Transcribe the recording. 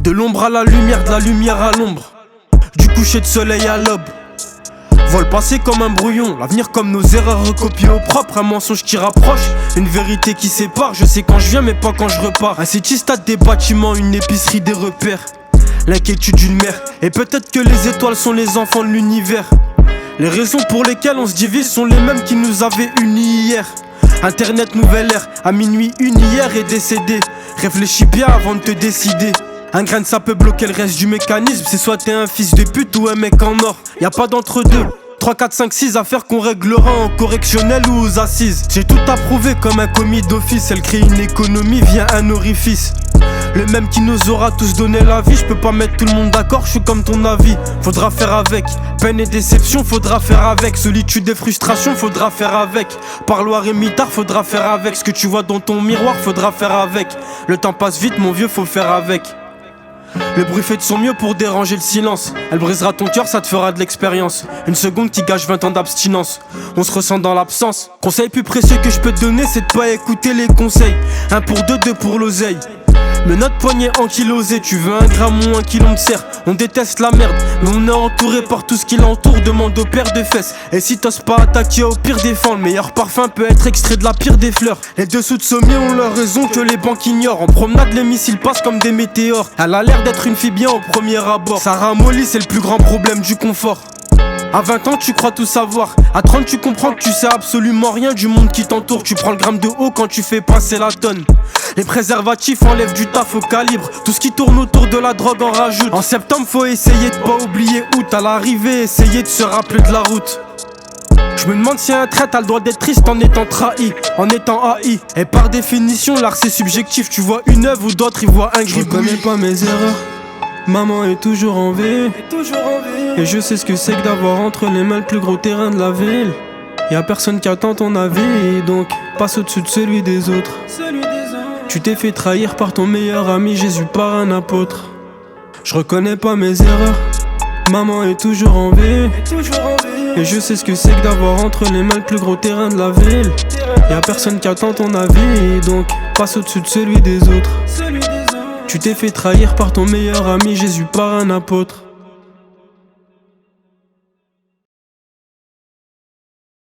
De l'ombre à la lumière, de la lumière à l'ombre, du coucher de soleil à l'aube. Vois le passé comme un brouillon, l'avenir comme nos erreurs recopiées au propre. Un mensonge qui rapproche, une vérité qui sépare. Je sais quand je viens mais pas quand je repars. Un city-stade, des bâtiments, une épicerie, des repères. L'inquiétude d'une mère, et peut-être que les étoiles sont les enfants de l'univers. Les raisons pour lesquelles on se divise sont les mêmes qui nous avaient unis hier. Internet, nouvelle ère, à minuit une hier est décédée. Réfléchis bien avant de te décider. Un grain de ça peut bloquer le reste du mécanisme. C'est soit t'es un fils de pute ou un mec en or. Y'a pas d'entre-deux. 3, 4, 5, 6 affaires qu'on réglera en correctionnel ou aux assises. J'ai tout approuvé comme un commis d'office. Elle crée une économie via un orifice. Le même qui nous aura tous donné la vie. Je peux pas mettre tout le monde d'accord, je suis comme ton avis. Faudra faire avec. Peine et déception, faudra faire avec. Solitude et frustration, faudra faire avec. Parloir et mitard, faudra faire avec. Ce que tu vois dans ton miroir, faudra faire avec. Le temps passe vite, mon vieux, faut faire avec. Le bruit fait de son mieux pour déranger le silence. Elle brisera ton cœur, ça te fera de l'expérience. Une seconde qui gâche 20 ans d'abstinence. On se ressent dans l'absence. Conseil plus précieux que je peux te donner, c'est de pas écouter les conseils. 1 pour 2, 2 pour l'oseille. Mais notre poignet ankylosé, tu veux 1 gramme ou 1 kilo de serre. On déteste la merde, mais on est entouré par tout ce qui l'entoure. Demande au père de fesses. Et si t'oses pas attaquer, au pire défend. Le meilleur parfum peut être extrait de la pire des fleurs. Les dessous de sommier ont leur raison que les banques ignorent. En promenade, les missiles passent comme des météores. Elle a l'air d'être une fille bien au premier abord. Ça ramollit, c'est le plus grand problème du confort. À 20 ans tu crois tout savoir. À 30 tu comprends que tu sais absolument rien du monde qui t'entoure. Tu prends le gramme de haut quand tu fais passer la tonne. Les préservatifs enlèvent du taf au calibre. Tout ce qui tourne autour de la drogue en rajoute. En septembre faut essayer de pas oublier août. À l'arrivée essayer de se rappeler de la route. Je me demande si un trait t'as le droit d'être triste en étant trahi, en étant AI. Et par définition l'art c'est subjectif. Tu vois une œuvre ou d'autres ils voient un gribouillis. Je reconnais pas mes erreurs. Maman est toujours en vie. Et je sais ce que c'est que d'avoir entre les mains le plus gros terrain de la ville. Y'a personne qui attend ton avis, donc passe au-dessus de celui des autres. Tu t'es fait trahir par ton meilleur ami, Jésus par un apôtre. Je reconnais pas mes erreurs. Maman est toujours en vie. Et je sais ce que c'est que d'avoir entre les mains le plus gros terrain de la ville. Y'a personne qui attend ton avis, donc passe au-dessus de celui des autres. Tu t'es fait trahir par ton meilleur ami, Jésus par un apôtre.